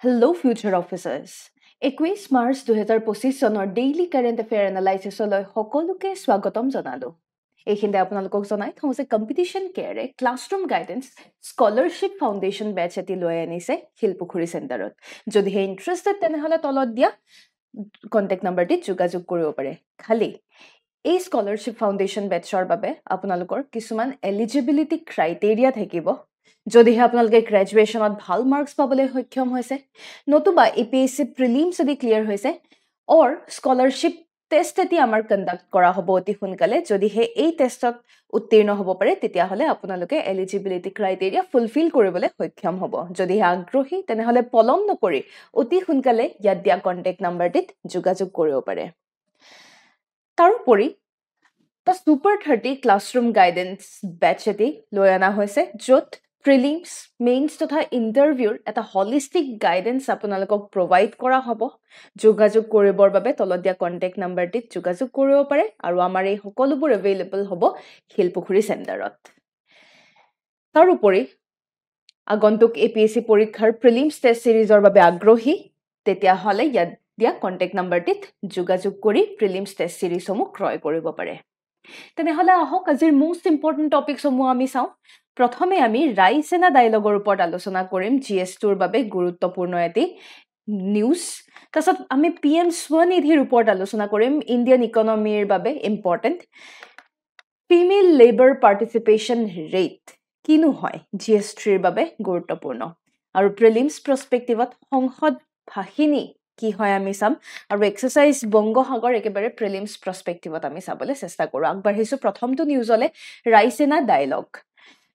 Hello, future officers. 21 March 2025 চনৰ daily current affair এনালাইচিছলৈ সকলোকে স্বাগতম জনালো। এইখিনিতে আপোনালোকক জনাই থওঁ যে কম্পিটিশ্যন কেয়াৰে classroom guidance scholarship foundation batch এটি লৈ আনিছে শিলপুখুৰী চেণ্টাৰত। যদিহে ইণ্টাৰেষ্টেড তেনেহ'লে তলত দিয়া কণ্টেক্ট নাম্বাৰটিত যোগাযোগ কৰিব পাৰে। খালি এই স্কলাৰশ্বিপ ফাউণ্ডেশ্যন বেচৰ বাবে আপোনালোকৰ কিছুমান এলিজিবিলিটি ক্ৰাইটেৰিয়া থাকিব। যদিহে আপোনালোকে গ্ৰেজুৱেশ্যনত ভাল মাৰ্কছ পাবলৈ সক্ষম হৈছে, নতুবা APSC প্ৰিলিমছ যদি ক্লিয়াৰ হৈছে, অৰ স্কলাৰশ্বিপ টেষ্ট এটি আমাৰ কণ্ডাক্ট কৰা হ'ব অতি সোনকালে। যদিহে এই টেষ্টত উত্তীৰ্ণ হ'ব পাৰে, তেতিয়াহ'লে আপোনালোকে এলিজিবিলিটি ক্ৰাইটেৰিয়া ফুলফিল কৰিবলৈ সক্ষম হ'ব। যদিহে আগ্ৰহী তেনেহ'লে পলম নকৰি অতি সোনকালে ইয়াত দিয়া কণ্টেক্ট নাম্বাৰটিত যোগাযোগ কৰিব পাৰে। তাৰোপৰি দ্য ছুপাৰ 30 ক্লাছৰুম গাইডেন্স বেচ এটি লৈ অনা হৈছে, য'ত প্ৰিলিমছ, মেইনছ তথা ইণ্টাৰভিউৰ এটা হলিষ্টিক গাইডেন্স আপোনালোকক প্ৰভাইড কৰা হ'ব। যোগাযোগ কৰিবৰ বাবে তলত দিয়া কণ্টেক্ট নাম্বাৰটিত যোগাযোগ কৰিব পাৰে আৰু আমাৰ এই সকলোবোৰ এভেইলেবল হ'ব শিলপুখুৰী চেণ্টাৰত। তাৰোপৰি আগন্তুক APSC পৰীক্ষাৰ প্ৰিলিমছ টেষ্ট চিৰিজৰ বাবে আগ্ৰহী, তেতিয়াহ'লে ইয়াত দিয়া কণ্টেক্ট নাম্বাৰটিত যোগাযোগ কৰি প্ৰিলিমছ টেষ্ট চিৰিজসমূহ ক্ৰয় কৰিব পাৰে। তেনেহ'লে আহক আজিৰ মোষ্ট ইম্পৰ্টেণ্ট টপিকসমূহ আমি চাওঁ। প্ৰথমে আমি ৰাইচিনা ডায়লগৰ ওপৰত আলোচনা কৰিম, GS2ৰ বাবে গুৰুত্বপূৰ্ণ এটি নিউজ। তাৰপিছত আমি PM স্বনিধিৰ ওপৰত আলোচনা কৰিম, ইণ্ডিয়ান ইকনমিৰ বাবে important. Female labour participation rate কিনো হয়, GS3ৰ বাবে গুৰুত্বপূৰ্ণ। আৰু প্ৰিলিমছ প্ৰস্পেক্টিভত সংসদ ভাষিনী কি হয় আমি চাম, আৰু এক্সাৰচাইজ বংগসাগৰ একেবাৰে প্ৰিলিমছ প্ৰস্পেক্টিভত আমি চাবলৈ চেষ্টা কৰোঁ। আগবাঢ়িছোঁ প্ৰথমটো নিউজলৈ, ৰাইচিনা ডায়লগ।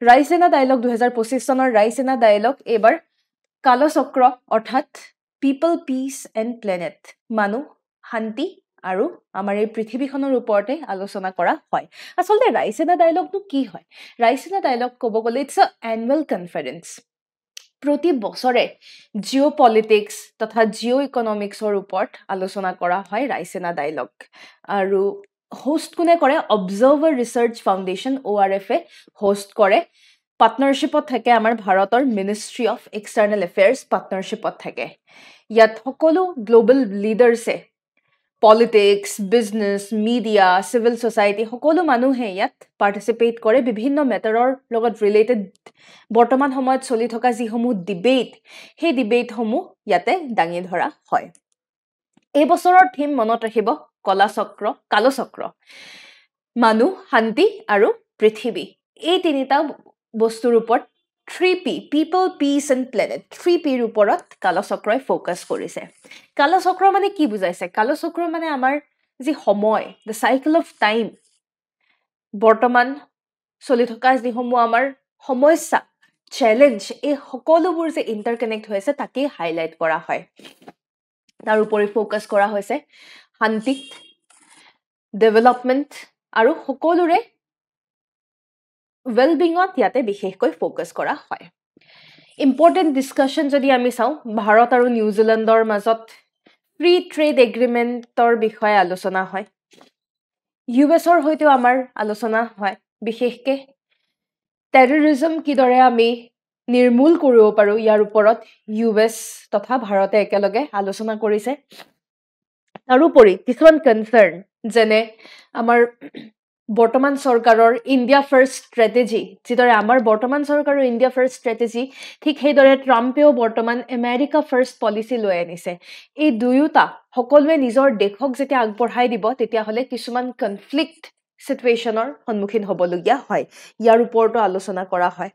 ৰাইচিনা ডায়লগ 2025 চনৰ ৰাইচিনা ডায়লগ এইবাৰ কালচক্ৰ অৰ্থাৎ পিপল, পিচ এণ্ড প্লেনেট, মানুহ, শান্তি আৰু আমাৰ এই পৃথিৱীখনৰ ওপৰতে আলোচনা কৰা হয়। আচলতে ৰাইচিনা ডায়লগটো কি হয়? ৰাইচিনা ডায়লগ ক'ব গ'লে ইটছ আ এনুৱেল কনফাৰেন্স। প্ৰতি বছৰে জিঅ' পলিটিক্স তথা জিঅ' ইকনমিক্সৰ ওপৰত আলোচনা কৰা হয় ৰাইচিনা ডায়লগ। আৰু হোষ্ট কোনে কৰে? অবজাৰ্ভাৰ ৰিচাৰ্চ ফাউণ্ডেশ্যন ORF এ হোষ্ট কৰে। পাৰ্টনাৰশ্বিপত থাকে আমাৰ ভাৰতৰ মিনিষ্ট্ৰী অফ এক্সটাৰ্নেল এফেয়াৰ্ছ পাৰ্টনাৰশ্বিপত থাকে। ইয়াত সকলো গ্ল'বেল লিডাৰ্ছে, politics, business, media, civil society সকলো মানুহে ইয়াত পাৰ্টিচিপেট কৰে। বিভিন্ন মেটাৰৰ লগত ৰিলেটেড বৰ্তমান সময়ত চলি থকা যিসমূহ ডিবেট, সেই ডিবেটসমূহ ইয়াতে দাঙি ধৰা হয়। এই বছৰৰ থিম মনত ৰাখিব, কালচক্ৰ, মানুহ, শান্তি আৰু পৃথিৱী। এই তিনিটা বস্তুৰ ওপৰত 3P, people, peace and planet, 3Pৰ ওপৰত কালচক্ৰই ফ'কাছ কৰিছে। কালচক্ৰ মানে কি বুজাইছে? কালচক্ৰ মানে আমাৰ যি সময়, দ্য চাইকেল অফ টাইম, বৰ্তমান চলি থকা যিসমূহ আমাৰ সমস্যা, চেলেঞ্জ, এই সকলোবোৰ যে ইণ্টাৰকানেক্ট হৈ আছে তাকেই হাইলাইট কৰা হয়। তাৰ উপৰি ফ'কাছ কৰা হৈছে শান্তিত, ডেভেলপমেণ্ট আৰু সকলোৰে ৱেলবিঙত ইয়াতে বিশেষকৈ ফ'কাছ কৰা হয়। ইম্পৰ্টেণ্ট ডিছকাশ্যন যদি আমি চাওঁ, ভাৰত আৰু নিউজিলেণ্ডৰ মাজত ফ্ৰী ট্ৰেড এগ্ৰিমেণ্টৰ বিষয়ে আলোচনা হয়। US-ৰ সৈতেও আমাৰ আলোচনা হয়, বিশেষকৈ টেৰৰিজম কিদৰে আমি নিৰ্মূল কৰিব পাৰোঁ ইয়াৰ ওপৰত US তথা ভাৰতে একেলগে আলোচনা কৰিছে। তাৰোপৰি কিছুমান কনচাৰ্ণ, যেনে আমাৰ বৰ্তমান চৰকাৰৰ ইণ্ডিয়া ফাৰ্ষ্ট ষ্ট্ৰেটেজি, যিদৰে আমাৰ বৰ্তমান চৰকাৰৰ ইণ্ডিয়া ফাৰ্ষ্ট ষ্ট্ৰেটেজি, ঠিক সেইদৰে ট্ৰাম্পেও বৰ্তমান আমেৰিকা ফাৰ্ষ্ট পলিচি লৈ আনিছে। এই দুয়োটা সকলোৱে নিজৰ দেশক যেতিয়া আগবঢ়াই দিব, তেতিয়াহ'লে কিছুমান কনফ্লিক্ট চিটুৱেশ্যনৰ সন্মুখীন হ'বলগীয়া হয়। ইয়াৰ ওপৰতো আলোচনা কৰা হয়।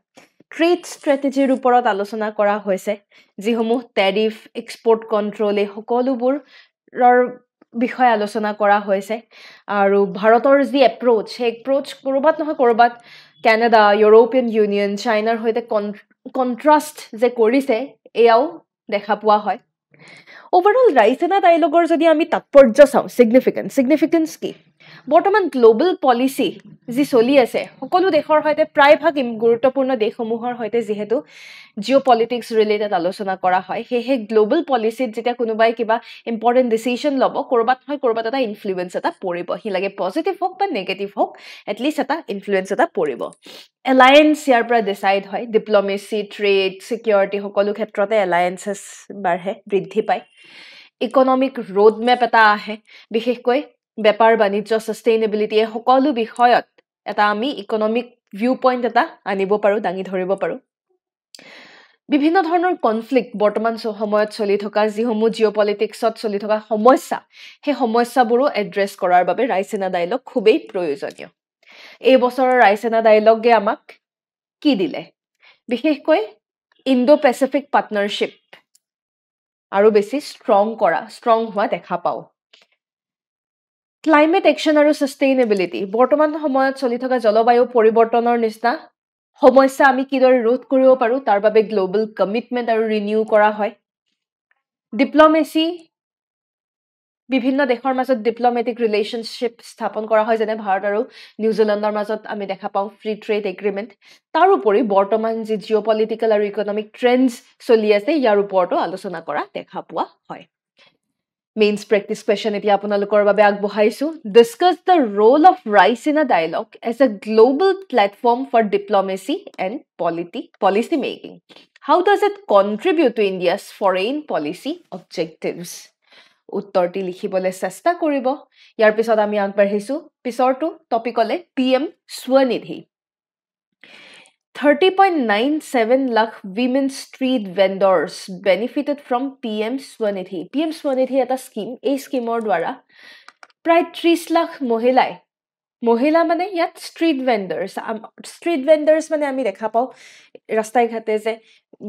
ট্ৰেড ষ্ট্ৰেটেজিৰ ওপৰত আলোচনা কৰা হৈছে, যিসমূহ টেৰিফ, এক্সপৰ্ট কণ্ট্ৰল, এই সকলোবোৰৰ বিষয়ে আলোচনা কৰা হৈছে। আৰু ভাৰতৰ যি এপ্ৰ'চ, সেই এপ্ৰ'চ ক'ৰবাত নহয় ক'ৰবাত কানাডা, ইউৰোপিয়ান ইউনিয়ন, চাইনাৰ সৈতে কণ্ট্ৰাষ্ট যে কৰিছে, এয়াও দেখা পোৱা হয়। অভাৰঅল ৰাইচিনা ডায়লগৰ যদি আমি তাৎপৰ্য চাওঁ, ছিগনিফিকেঞ্চ কি? বৰ্তমান গ্লোবাল পলিচি যি চলি আছে সকলো দেশৰ সৈতে প্ৰায়ভাগ গুৰুত্বপূৰ্ণ দেশসমূহৰ সৈতে যিহেতু জিঅ' পলিটিক্স ৰিলেটেড আলোচনা কৰা হয় সেয়েহে গ্লোবাল পলিচিত যেতিয়া কোনোবাই কিবা ইম্পৰ্টেণ্ট ডিচিশ্যন ল'ব ক'ৰবাত এটা ইনফ্লুৱেঞ্চ এটা পৰিব সি লাগে পজিটিভ হওক বা নেগেটিভ হওক এটলিষ্ট এটা ইনফ্লুৱেঞ্চ এটা পৰিব এলায়েন্স ইয়াৰ পৰা ডিচাইড হয় ডিপ্ল'মেচি ট্ৰেড ছিকিউৰিটি সকলো ক্ষেত্ৰতে এলায়েন্সেছ বাঢ়ে বৃদ্ধি পায় ইকনমিক ৰোড মেপ এটা আহে বিশেষকৈ বেপাৰ বাণিজ্য সাস্টেইনেবিলিটি সকলো বিষয়ত এটা আমি ইকনমিক ভিউ পইণ্ট এটা আনিব পাৰো দাঙি ধৰিব পাৰো বিভিন্ন ধৰণৰ কনফ্লিক্ট বৰ্তমান সময়ত চলি থকা যিসমূহ জিঅ'পলিটিক্সত চলি থকা সমস্যা সেই সমস্যাবোৰো এড্ৰেছ কৰাৰ বাবে ৰাইচিনা ডায়লগ খুবেই প্ৰয়োজনীয় এই বছৰৰ ৰাইচিনা ডায়লগে আমাক কি দিলে বিশেষকৈ ইণ্ডো পেচিফিক পাৰ্টনাৰশ্বিপ আৰু বেছি ষ্ট্ৰং হোৱা দেখা পাওঁ ক্লাইমেট একশ্যন আৰু সাস্টেইনেবিলিটি বৰ্তমান সময়ত চলি থকা জলবায়ু পৰিৱৰ্তনৰ নিচিনা সমস্যা আমি কিদৰে ৰোধ কৰিব পাৰো তাৰ বাবে গ্লোবাল কমিটমেণ্ট আৰু ৰিনিউ কৰা হয় ডিপ্ল'মেচি বিভিন্ন দেশৰ মাজত ডিপ্ল'মেটিক ৰিলেশ্যনশ্বিপ স্থাপন কৰা হয় যেনে ভাৰত আৰু নিউজিলেণ্ডৰ মাজত আমি দেখা পাওঁ ফ্ৰী ট্ৰেড এগ্ৰিমেণ্ট তাৰোপৰি বৰ্তমান যি জিঅ'পলিটিকেল আৰু ইকনমিক ট্ৰেণ্ডছ চলি আছে ইয়াৰ ওপৰতো আলোচনা কৰা দেখা পোৱা হয় মেইনছ প্ৰেক্টিছ কুৱেশ্যন এতিয়া আপোনালোকৰ বাবে আগবঢ়াইছো discuss the role of Raisina dialogue as a global platform for diplomacy and policy making how does it contribute to India's foreign policy objectives উত্তৰটি লিখিবলৈ চেষ্টা কৰিব ইয়াৰ পিছত আমি আগবাঢ়িছো পিছৰটো টপিকলে PM Svanidhi 30.97 lakh women street vendors benefited from PM Swanidhi. PM Swanidhi এটা স্কিম এই স্কিমৰ দ্বাৰা প্ৰায় 30 লাখ মহিলা মানে ইয়াত ষ্ট্ৰীট ভেণ্ডাৰ্ছ মানে আমি দেখা পাওঁ ৰাস্তাই ঘাটে যে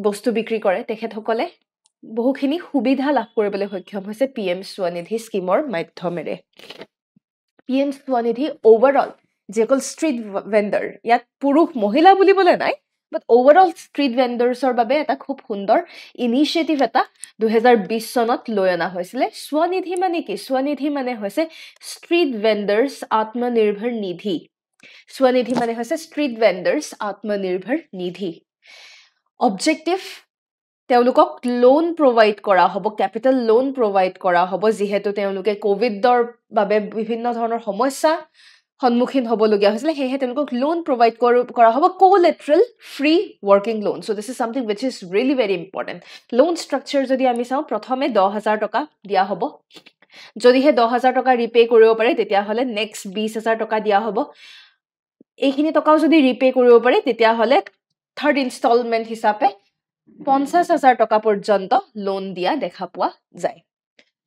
বস্তু বিক্ৰী কৰে তেখেতসকলে বহুখিনি সুবিধা লাভ কৰিবলৈ সক্ষম হৈছে PM স্বনিধি স্কিমৰ মাধ্যমেৰে PM স্বনিধি ওভাৰঅল যেকল ষ্ট্ৰীট ভেণ্ডাৰ ইয়াত পুৰুষ মহিলা বুলিবলৈ নাই বাট ওভাৰঅল ষ্ট্ৰীট ভেণ্ডাৰ্ছৰ বাবে এটা খুব সুন্দৰ ইনিচিয়েটিভ এটা 2020 চনত লৈ অনা হৈছিলে স্বনিধি মানে কি স্বনিধি মানে হৈছে ষ্ট্ৰীট ভেণ্ডাৰ্ছ আত্মনিৰ্ভৰ নিধি স্বনিধি মানে হৈছে ষ্ট্ৰীট ভেণ্ডাৰ্ছ আত্মনিৰ্ভৰ নিধি অবজেক্টিভ তেওঁলোকক লোন প্ৰভাইড কৰা হ'ব ক্যাপিটাল লোন প্ৰভাইড কৰা হ'ব যিহেতু তেওঁলোকে কোভিডৰ বাবে বিভিন্ন ধৰণৰ সমস্যা সন্মুখীন হ'বলগীয়া হৈছিল হেহে তেওঁলোকক লোন প্ৰভাইড কৰা হ'ব collateral free working loan so this is something which is really very important loan structure যদি আমি চাওঁ প্ৰথমে 10000 টকা দিয়া হ'ব যদি হে 10000 টকা ৰিপে কৰিব পাৰে তেতিয়া হলে নেক্সট 20000 টকা দিয়া হ'ব এইখিনি টকাও যদি ৰিপে কৰিব পাৰে তেতিয়া হলে থাৰ্ড ইনষ্টলমেন্ট হিচাপে 50000 টকা পৰ্যন্ত লোন দিয়া দেখা পোৱা যায়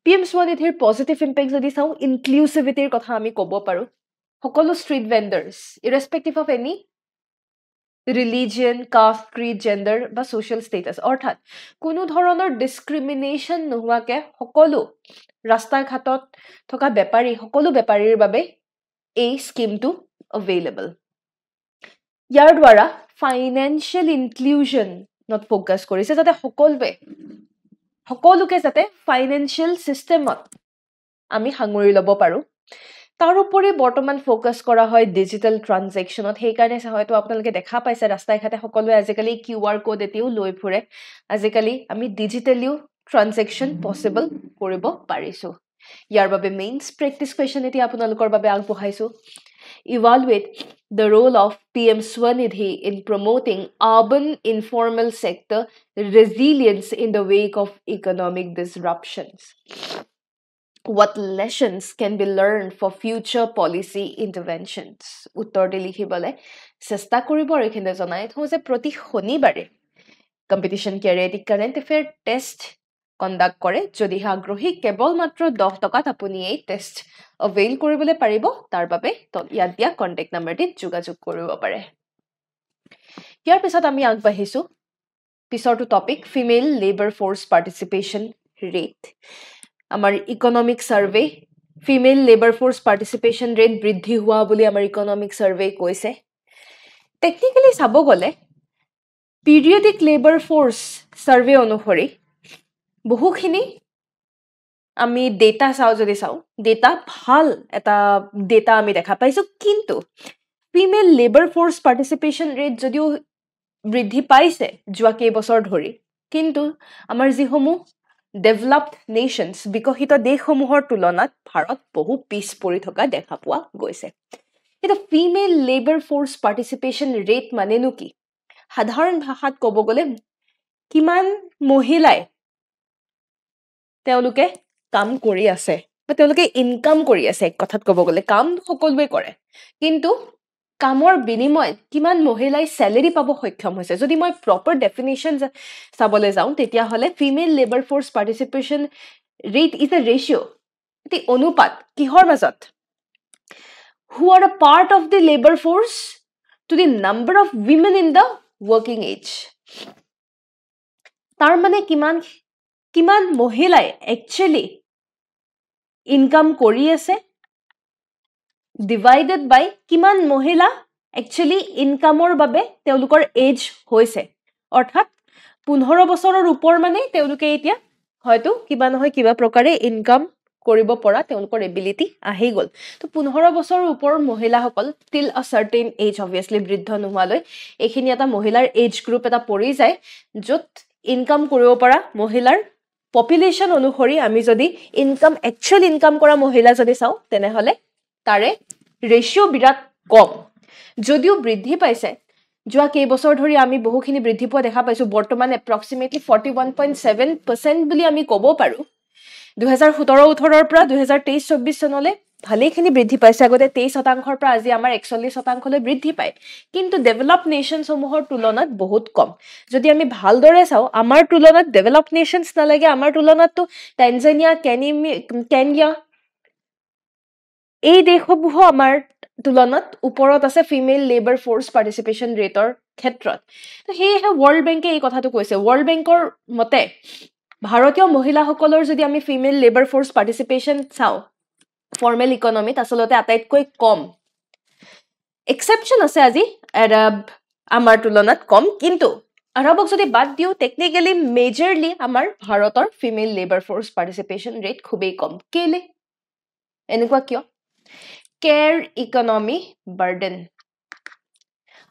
PM স্বনিধিৰ পজিটিভ ইম্পেক্ট যদি চাওঁ ইনক্লুসিভিটিৰ কথা আমি ক'ব পাৰো সকলো street vendors irrespective of any religion caste creed gender বা সোশ্যাল ষ্টেটাছ অৰ্থাৎ কোনো ধৰণৰ ডিসক্ৰিমিনেশন নোহোৱাকে সকলো ৰাস্তা ঘাটত থকা বেপাৰী সকলো বেপাৰীৰ বাবে এই স্কিমটো অভেইলেবল ইয়াৰ দ্বাৰা ফাইনেন্সিয়েল ইনক্লুজন not focus কৰিছে যাতে সকলোকে যাতে ফাইনেন্সিয়েল সিস্টেমত আমি সাঙুৰি ল'ব পাৰো তাৰ উপৰি বৰ্তমান ফোকাস কৰা হয় ডিজিটাল ট্ৰানজেকচনত সেই কাৰণে হয়তো আপোনালোকে দেখা পাইছে ৰাস্তাই ঘাটে সকলোৱে আজিকালি QR কোড এটিও লৈ ফুৰে আজিকালি আমি ডিজিটালিও ট্ৰানজেকচন পসিবল কৰিব পাৰিছো ইয়াৰ বাবে মেইনছ প্ৰেক্টিছ কুৱেশ্যন এটি আপোনালোকৰ বাবে আগবঢ়াইছো evaluate the role of PM Swanidhi in promoting urban informal sector resilience in the wake of economic disruptions. What lessons can be learned for future policy interventions? Uttor likhibole chesta koribo aru ekhine janai thau je proti shonibare competition kinetic current affair test conduct কৰে যদি আগ্ৰহী কেৱল মাত্ৰ 10 টকাত আপুনি এই test অভেইল কৰিবলৈ পাৰিব তাৰ বাবে ইয়াত দিয়া কন্টাক্ট নম্বৰটি যোগাযোগ কৰিব পাৰে ইয়াৰ পিছত আমি আগবাঢ়িছো পিছৰটো topic female labour force participation rate আমাৰ economic survey female labour force participation rate বৃদ্ধি হোৱা বুলি আমাৰ ইকোনমিক সাৰ্ভে কৈছে টেকনিক্যালি চাব গলে পিৰিয়ডিক লেবাৰ ফোৰ্স সাৰ্ভে অনুসৰি বহুখিনি আমি ডেটা চাওঁ যদি চাওঁ ডেটা ভাল এটা ডেটা আমি দেখা পাইছোঁ কিন্তু female labour force participation rate যদিও বৃদ্ধি পাইছে যোৱা কেইবছৰ ধৰি কিন্তু আমাৰ যিসমূহ ডেভেলপড নেশ্যনছ বিকশিত দেশসমূহৰ তুলনাত ভাৰত বহু পিছ পৰি থকা দেখা পোৱা গৈছে এতিয়া female labour force participation rate মানেনো কি সাধাৰণ ভাষাত ক'ব গ'লে কিমান মহিলাই তেওঁলোকে কাম কৰি আছে বা তেওঁলোকে ইনকাম কৰি আছে এক কথাত ক'ব গ'লে কাম সকলোৱে কৰে কিন্তু কামৰ বিনিময়ত কিমান মহিলাই চেলেৰি পাব সক্ষম হৈছে যদি মই প্ৰপাৰ ডেফিনেশ্যন চাবলৈ যাওঁ তেতিয়াহ'লে female labour force participation rate is a ratio' এটি অনুপাত কিহৰ মাজত who are a part of the labor force to the number of women in the working age তাৰ মানে কিমান মহিলাই একচুৱেলি ইনকাম কৰি আছে ডিভাইডেড বাই কিমান মহিলা একচুৱেলি ইনকামৰ বাবে তেওঁলোকৰ এজ হৈছে অৰ্থাৎ 15 বছৰৰ ওপৰ মানে তেওঁলোকে এতিয়া হয়তো কিবা নহয় কিবা প্ৰকাৰে ইনকাম কৰিব পৰা তেওঁলোকৰ এবিলিটি আহি গ'ল তো 15 বছৰৰ ওপৰৰ মহিলাসকল টিল আ চাৰ্টেইন এজ অবভিয়াছলি বৃদ্ধ নোহোৱালৈ এইখিনি এটা মহিলাৰ এজ গ্ৰুপ এটা পৰি যায় য'ত ইনকাম কৰিব পৰা মহিলাৰ পপুলেশ্যন অনুসৰি আমি যদি একচুৱেল ইনকাম কৰা মহিলা যদি চাওঁ তেনেহ'লে তাৰে ৰেচিঅ' বিৰাট কম যদিও বৃদ্ধি পাইছে যোৱা কেইবছৰ ধৰি আমি বহুখিনি বৃদ্ধি পোৱা দেখা পাইছোঁ বৰ্তমান এপ্ৰক্সিমেটলি 41.7% বুলি আমি ক'ব পাৰোঁ 2017-18ৰ পৰা 2023-24 চনলৈ ভালেখিনি বৃদ্ধি পাইছে আগতে 23% পৰা আজি আমাৰ 41%লৈ বৃদ্ধি পায় কিন্তু ডেভেলপ নেশ্যনসমূহৰ তুলনাত বহুত কম যদি আমি ভালদৰে চাওঁ আমাৰ তুলনাত ডেভেলপ নেশ্যনছ নালাগে আমাৰ তুলনাততো টেনজানিয়া কেনিয়া এই দেশসমূহ আমাৰ তুলনাত ওপৰত আছে ফিমেল লেবাৰ ফ'ৰ্চ পাৰ্টিচিপেশ্যন ৰেটৰ ক্ষেত্ৰত সেয়েহে ৱৰ্ল্ড বেংকে এই কথাটো কৈছে ৱৰ্ল্ড বেংকৰ মতে ভাৰতীয় মহিলাসকলৰ যদি আমি ফিমেল লেবাৰ ফ'ৰ্চ পাৰ্টিচিপেশ্যন চাওঁ ফৰ্মেল ইকনমিত আচলতে আটাইতকৈ কম এক্সেপশ্যন আছে আজি আৰব আমাৰ তুলনাত কম কিন্তু আৰবক যদি বাদ দিওঁ টেকনিকেলি মেজৰলি আমাৰ ভাৰতৰ female labour force participation rate খুবেই কম কেলে এনেকুৱা কিয় care economy burden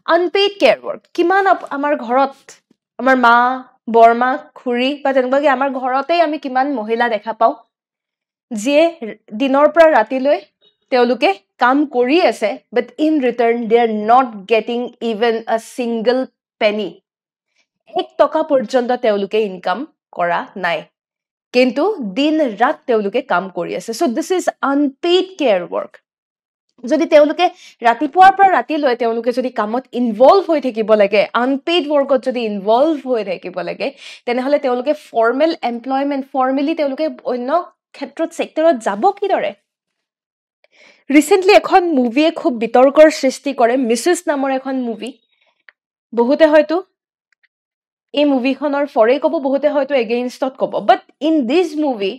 unpaid care work কিমান আমাৰ ঘৰত আমাৰ মা বৰমা খুৰী বা তেনেকুৱাকৈ আমাৰ ঘৰতেই আমি কিমান মহিলা দেখা পাওঁ যিয়ে দিনৰ পৰা ৰাতিলৈ তেওঁলোকে কাম কৰি আছে but in return they are not getting even a single penny 1 টকা পৰ্যন্ত তেওঁলোকে ইনকাম কৰা নাই কিন্তু দিন ৰাত তেওঁলোকে কাম কৰি আছে so' this is unpaid care work যদি তেওঁলোকে ৰাতিপুৱাৰ পৰা ৰাতিলৈ তেওঁলোকে যদি কামত ইনভলভ হৈ থাকিব লাগে আনপেইড ৱৰ্কত যদি ইনভলভ হৈ থাকিব লাগে তেনেহ'লে তেওঁলোকে ফৰ্মেল এমপ্লয়মেণ্ট ফৰ্মেলি তেওঁলোকে অন্য ক্ষেত্ৰত ছেক্টৰত যাব কিদৰে ৰিচেণ্টলি এখন মুভিয়ে খুব বিতৰ্কৰ সৃষ্টি কৰে মিছেছ নামৰ এখন মুভি বহুতে হয়তো এই মুভিখনৰ ফৰে ক'ব বহুতে হয়তো এগেইনষ্টত ক'ব বাট ইন দিছ মুভি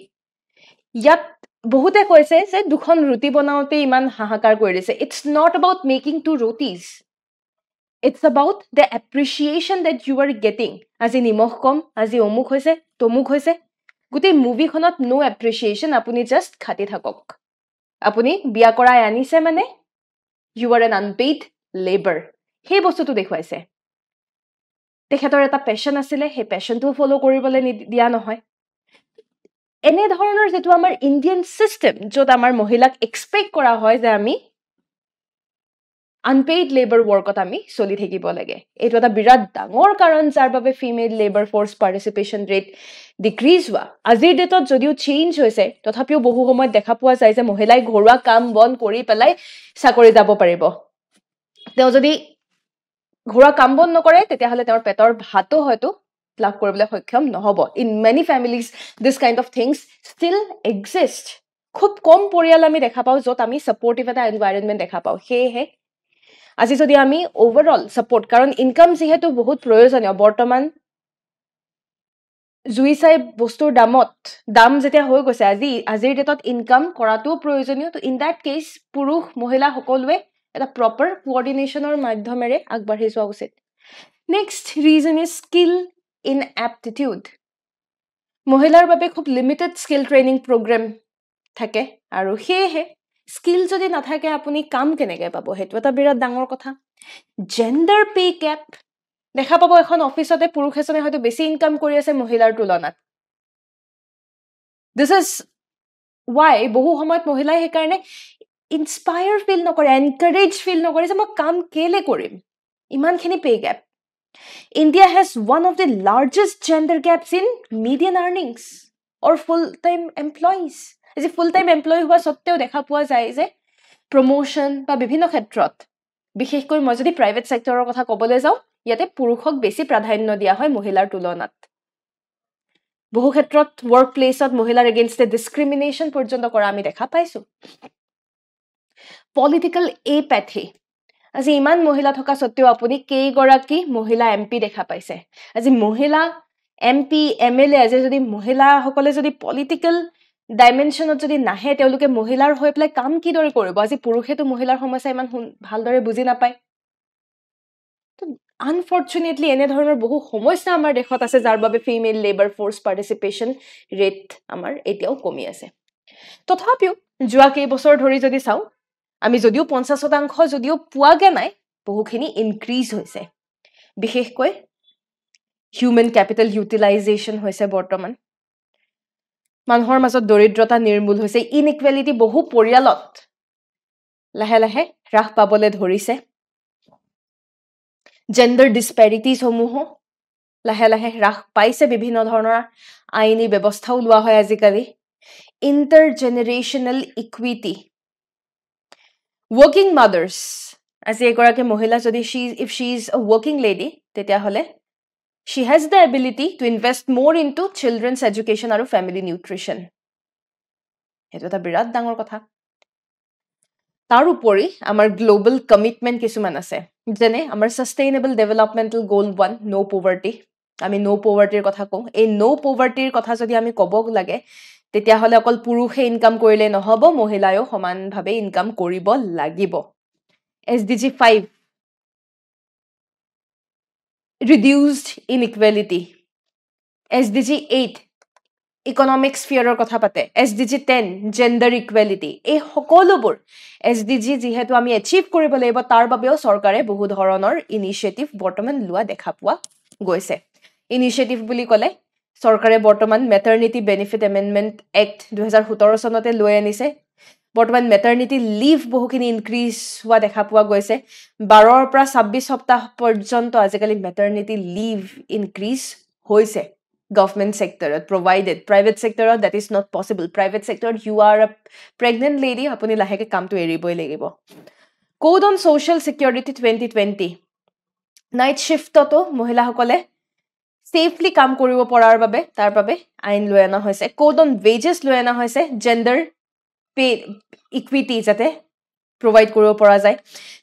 ইয়াত বহুতে কৈছে যে দুখন ৰুটি বনাওঁতে ইমান হাহাকাৰ কৰি দিছে it's not about making two rotis it's about the appreciation that you are getting আজি নিমখ কম আজি অমুক হৈছে তমুক হৈছে গোটেই মুভিখনত ন' এপ্ৰিচিয়েশ্যন আপুনি জাষ্ট খাটি থাকক আপুনি বিয়া কৰাই আনিছে মানে you are an unpaid labour সেই বস্তুটো দেখুৱাইছে তেখেতৰ এটা পেশ্যন আছিলে সেই পেশ্যনটোও ফ'ল' কৰিবলৈ দিয়া নহয় এনেধৰণৰ যেটো আমাৰ ইণ্ডিয়ান চিষ্টেম য'ত আমাৰ মহিলাক এক্সপেক্ট কৰা হয় যে আমি আনপেইড লেবাৰ ৱৰ্কত আমি চলি থাকিব লাগে এইটো এটা বিৰাট ডাঙৰ কাৰণ যাৰ বাবে female labour force participation rate decrease হোৱা আজিৰ ডেটত যদিও চেঞ্জ হৈছে তথাপিও বহু সময়ত দেখা পোৱা যায় যে মহিলাই ঘৰুৱা কাম বন কৰি পেলাই চাকৰি যাব পাৰিব তেওঁ যদি ঘৰুৱা কাম বন নকৰে তেতিয়াহ'লে তেওঁৰ পেটৰ ভাতো হয়তো লাভ কৰিবলৈ সক্ষম নহ'ব in many families this kind of things still exist খুব কম পৰিয়াল আমি দেখা পাওঁ য'ত আমি ছাপৰ্টিভ এটা এনভাইৰনমেণ্ট দেখা পাওঁ সেয়েহে আজি যদি আমি ওভাৰঅল ছাপৰ্ট কাৰণ ইনকাম যিহেতু বহুত প্ৰয়োজনীয় বৰ্তমান জুই চাই বস্তুৰ দাম যেতিয়া হৈ গৈছে আজিৰ ডেটত ইনকাম কৰাটোও প্ৰয়োজনীয় তো ইন দ্যাট কেছ পুৰুষ মহিলা সকলোৱে এটা প্ৰপাৰ কোঅৰ্ডিনেশ্যনৰ মাধ্যমেৰে আগবাঢ়ি যোৱা উচিত next reason is skill in aptitude মহিলাৰ বাবে খুব লিমিটেড স্কিল ট্ৰেইনিং প্ৰগ্ৰেম থাকে আৰু সেয়েহে স্কিল যদি নাথাকে আপুনি কাম কেনেকৈ পাব সেইটো এটা বিৰাট ডাঙৰ কথা জেণ্ডাৰ পে গেপ দেখা পাব এখন অফিচতে পুৰুষ এজনে হয়তো বেছি ইনকাম কৰি আছে মহিলাৰ তুলনাত দিছ ইজ ৱাই বহু সময়ত মহিলাই সেইকাৰণে ইনস্পায়াৰ ফিল নকৰে এনকাৰেজ ফিল নকৰে যে মই কাম কেলে কৰিম ইমানখিনি pay gap India has one of the largest gender gaps in median earnings or full-time employees. As a full-time employee হোৱা সত্ত্বেও দেখা পোৱা যায় যে প্ৰমোশন বা বিভিন্ন ক্ষেত্ৰত বিশেষকৈ মই যদি প্ৰাইভেট সেক্টৰৰ কথা ক'বলৈ যাওঁ ইয়াতে পুৰুষক বেছি প্ৰাধান্য দিয়া হয় মহিলাৰ তুলনাত বহু ক্ষেত্ৰত ওয়াৰ্ক প্লেসত মহিলাৰ এগেইনষ্টে ডিসক্ৰিমিনেশন পৰ্যন্ত কৰা আমি দেখা পাইছো পলিটিক্যাল এপ্যাথি আজি ইমান মহিলা থকা সত্ত্বেও আপুনি কেইগৰাকী মহিলা এমপি দেখা পাইছে আজি মহিলা এমপি এমএলএ আজি যদি মহিলাসকলে যদি পলিটিক্যাল ডাইমেনশনত যদি নাহে তেওঁলোকে মহিলাৰ হৈ পেলাই কাম কিদৰে কৰিব আজি পুৰুষেতো মহিলাৰ সমস্যা ইমান ভালদৰে বুজি নাপায় আনফৰ্চুনেটলি এনে ধৰণৰ বহু সমস্যা আমাৰ দেশত আছে যাৰ বাবে female labour force participation rate আমাৰ এতিয়াও কমি আছে তথাপিও যোৱা কেইবছৰ ধৰি যদি চাওঁ আমি যদিও 50% যদিও পোৱাগে নাই বহুখিনি ইনক্ৰিজ হৈছে বিশেষকৈ হিউম্যান ক্যাপিটাল ইউটিলাইজেশন হৈছে বৰ্তমান মানুহৰ মাজত দৰিদ্ৰতা নিৰ্মূল হৈছে ইনইকুৱেলিটি বহু পৰিয়ালত লাহে লাহে হ্ৰাস পাবলৈ ধৰিছে জেন্ডাৰ ডিসপ্যাৰিটিজ সমূহ লাহে লাহে হ্ৰাস পাইছে বিভিন্ন ধৰণৰ আইনী ব্যৱস্থাও লোৱা হয় আজিকালি ইন্টাৰজেনেৰেশনাল ইকুইটি working mothers as এগৰাকী মহিলা যদি if she is a working lady তেতিয়া হলে she has the ability to invest more into children's education আৰু family nutrition এটো এটা বিৰাট ডাঙৰ কথা তাৰ উপৰি আমাৰ গ্লোবাল কমিটমেন্ট কিছুমান আছে যেনে আমাৰ সাস্টেইনেবল ডেভেলপমেন্টাল গোল 1 নো পভাৰ্টি আমি নো পভাৰ্টিৰ কথা কওঁ এই নো পভাৰ্টিৰ কথা যদি আমি ক'ব লাগে তেতিয়া হলে অকল পুৰুষে ইনকাম কৰিলে নহব মহিলায়ও সমানভাৱে ইনকাম কৰিব লাগিব SDG 5 reduced inequality SDG 8 economic sphere কথা পাতে SDG 10 gender equality এই সকলোবোৰ SDG যেহেতু আমি achieve কৰিব লাগিব তাৰ বাবেও চৰকাৰে বহু ধৰণৰ ইনিশিয়েটিভ বৰ্তমান লোৱা দেখা পোৱা গৈছে ইনিশিয়েটিভ বুলি ক'লে চৰকাৰে বৰ্তমান মেটাৰনিটি বেনিফিট এমেন্ডমেন্ট এক্ট 2017 চনতে লৈ আনিছে বৰ্তমান মেটাৰনিটি লিভ বহুখিনি ইনক্ৰিজ হোৱা দেখা পোৱা গৈছে 12 পৰা 26 সপ্তাহ পৰ্যন্ত আজিকালি মেটাৰনিটি লিভ ইনক্ৰিজ হৈছে government sector provided private sector that is not possible private sector you are a pregnant lady apuni laheke kam to eriboi lagibo code on social security 2020 night shift to mohila hokole safely kam koribo porar babe tar babe ain loyana hoise code on wages loyana hoise gender pay equity jate provide koribo pora jay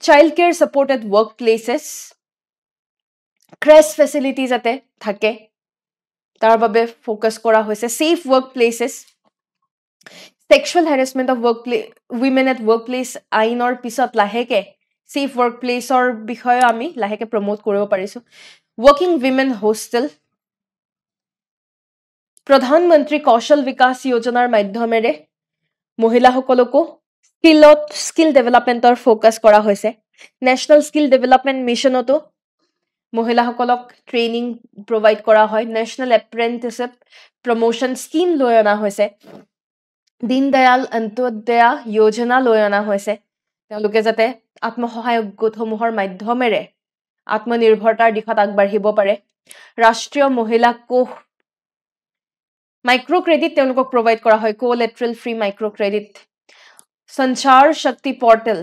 child care support at workplaces crash facilities jate thake তাৰ বাবে focus কৰা হৈছে safe work places sexual harassment of women at work place আইনৰ পিছত লাহেকে safe work প্লেসৰ বিষয়ে আমি লাহেকে প্ৰমোট কৰিব পাৰিছো ওয়াৰ্কিং উইমেন হোস্টেল প্ৰধানমন্ত্ৰী কৌশল বিকাশ যোজনাৰ মাধ্যমেৰে মহিলাসকলকো স্কিল ডেভেলপমেন্টৰ ফোকাস কৰা হৈছে ন্যাশনাল স্কিল ডেভেলপমেন্ট মিশনতো মহিলাসকলক ট্ৰেইনিং প্ৰভাইড কৰা হয় ন্যাশনাল এপ্ৰেন্টিসশিপ প্ৰমোশন স্কিম লৈ অনা হৈছে দীনদয়াল অন্ত্যোদয়া যোজনা লৈ অনা হৈছে তেওঁলোকে যাতে আত্মসহায়ক গোটসমূহৰ মাধ্যমেৰে আত্মনিৰ্ভৰতাৰ দিশত আগবাঢ়িব পাৰে ৰাষ্ট্ৰীয় মহিলা কোষ মাইক্ৰো ক্ৰেডিট তেওঁলোকক প্ৰভাইড কৰা হয় কোলেট্ৰেল ফ্ৰী মাইক্ৰো ক্ৰেডিট সঞ্চাৰ শক্তি পৰ্টেল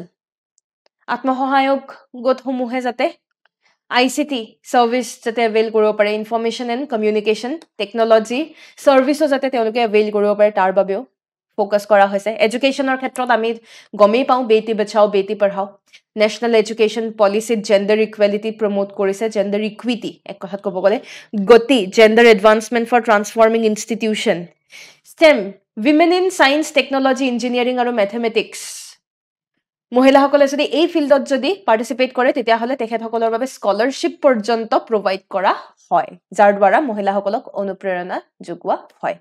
আত্মসহায়ক গোটসমূহে যাতে ICT service jate avail koribo pare information and communication technology service jate teoloke avail koribo pare tar babeo focus kora hoise education or khetrot ami gomei pau beti bachao beti padhao national education policy gender equality promote korise gender equity ek kothat kobo gole goti gender advancement for transforming institution STEM women in science technology engineering aru mathematics মহিলাসকলে যদি এই ফিল্ডত যদি participate কৰে তেতিয়াহ'লে তেখেতসকলৰ বাবে scholarship পৰ্যন্ত প্ৰভাইড কৰা হয় যাৰ দ্বাৰা মহিলাসকলক অনুপ্ৰেৰণা যোগোৱা হয়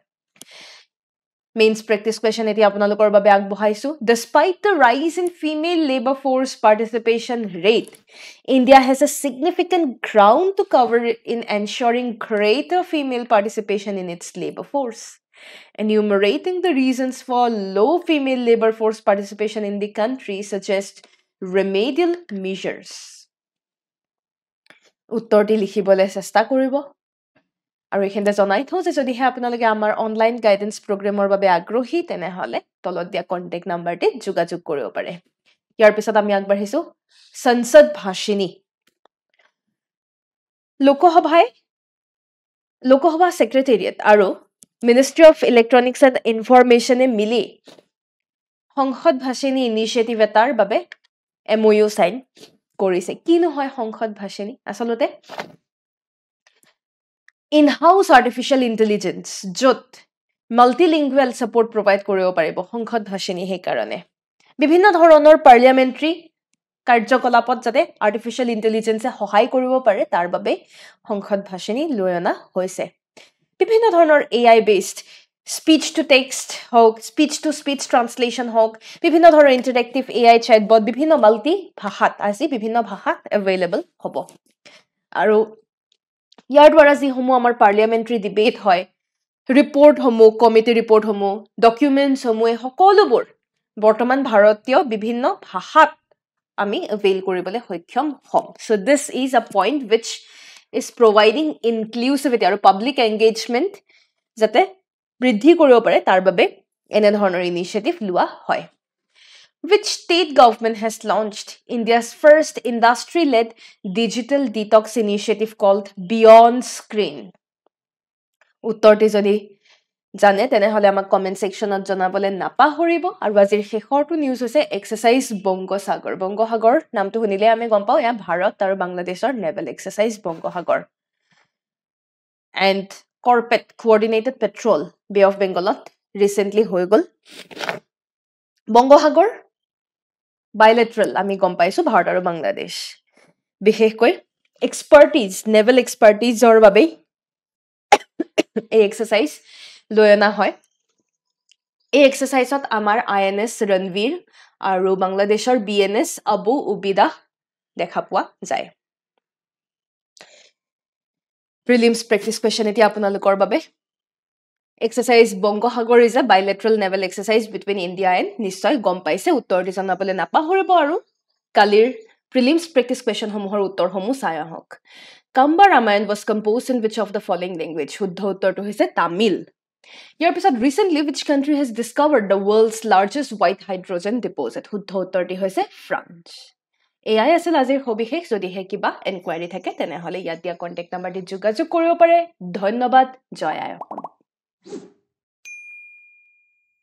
Mains practice question eti apnalokor babe agbahaisu despite the rise in female labor force participation rate India has a significant ground to cover in ensuring greater female participation in its labor force enumerating the reasons for low female labor force participation in the country suggest remedial measures uttorti likhibole chesta koribo আৰু এখানতে জনাই থওঁ যে যদিহে আপোনালোকে আমাৰ online guidance প্ৰগ্ৰামৰ বাবে আগ্ৰহী তেনেহলে তলত দিয়া কন্টেক্ট নাম্বাৰটিত যোগাযোগ কৰিব পাৰে ইয়াৰ পিছত আমি আগবাঢ়িছো সংসদ ভাষিনী লোকসভা সেক্ৰেটাৰিয়েট আৰু মিনিষ্ট্ৰি অফ ইলেক্ট্ৰনিক্স এণ্ড ইনফৰমেশ্যনে মিলি সংসদ ভাষিনী ইনিচিয়েটিভ এটাৰ বাবে MOU সাইন কৰিছে কি নহয় সংসদ ভাষিনী আসলতে In-house artificial intelligence jot multilingual support provide koribo paribo সংসদ ভাষিনী হে karone বিভিন্ন ধৰণৰ পাৰ্লিয়ামেন্টাৰী কাৰ্যকলাপত যাতে আৰ্টিফিশিয়াল ইন্টেলিজেন্সে সহায় কৰিব পাৰে তাৰ বাবে সংসদ ভাষিনী লয়না হৈছে বিভিন্ন ধৰণৰ AI based speech to text হওক speech to speech translation হওক বিভিন্ন ধৰণৰ ইন্টাৰেক্টিভ AI chatbot বিভিন্ন মাল্টি ভাষাত আজি বিভিন্ন ভাষাত available হ'ব আৰু ইয়াৰ দ্বাৰা যি সমূহ আমাৰ পাৰ্লিয়ামেন্টাৰী ডিবেট হয় ৰিপোৰ্ট সমূহ কমিটি ৰিপোৰ্ট সমূহ ডকুমেন্টছ সমূহ সকলোবোৰ বৰ্তমান ভাৰতীয় বিভিন্ন ভাষাত আমি avail কৰিবলৈ সক্ষম হ'ম so this is a point which is providing inclusivity আৰু public engagement যাতে বৃদ্ধি কৰিব পাৰে তাৰ বাবে এনে ধৰণৰ ইনিচিয়েটিভ লোৱা হয় Which state government has launched India's first industry-led digital detox initiative called Beyond Screen? উত্তৰটি যদি জানে তেনেহলে আমাক কমেন্ট সেকশনত জনাবলে নাপাহৰিব আৰু আজিৰ শেষৰটো নিউজ হৈছে এক্সাৰসাইজ বংগোসাগৰ নামটো শুনিলে আমি গম পাওঁ এয়া ভাৰত আৰু বাংলাদেশৰ নেভেল এক্সাৰসাইজ বংগোসাগৰ and Corpet coordinated patrol Bay of Bengaলত recently হৈ গল বংগোসাগৰ bilateral আমি গম পাইছো ভাৰত আৰু বাংলাদেশ বিশেষকৈ এক্সপাৰ্টিজ নেভেল এক্সপাৰ্টিজৰ বাবে এই এক্সাৰসাইজ লয়না হয় এই এক্সাৰসাইজত আমাৰ INS ৰণবীৰ আৰু বাংলাদেশৰ BNS আবু উবিদা দেখা পোৱা যায় প্ৰিলিমছ প্ৰেক্টিছ কোৱেশ্চন এটি আপোনালোকৰ বাবে Exercise Bongohagor is a bilateral naval exercise between India and Nisoy gom paise uttor di janabole napahoribo aru kalir prelims practice question homuhor uttor homu saya hok Kamba Ramayan was composed in which of the following language shuddha uttor to hoise Tamil Yar pisot recently which country has discovered the world's largest white hydrogen deposit shuddha uttor ti hoise France AI আছিল আজিৰ হবিশেষ যদি হে কিবা এনকুৱাৰি থাকে তেনেহলে ইয়াত দিয়া contact নাম্বাৰটি যোগাযোগ কৰিব পাৰে ধন্যবাদ জয় আই অসম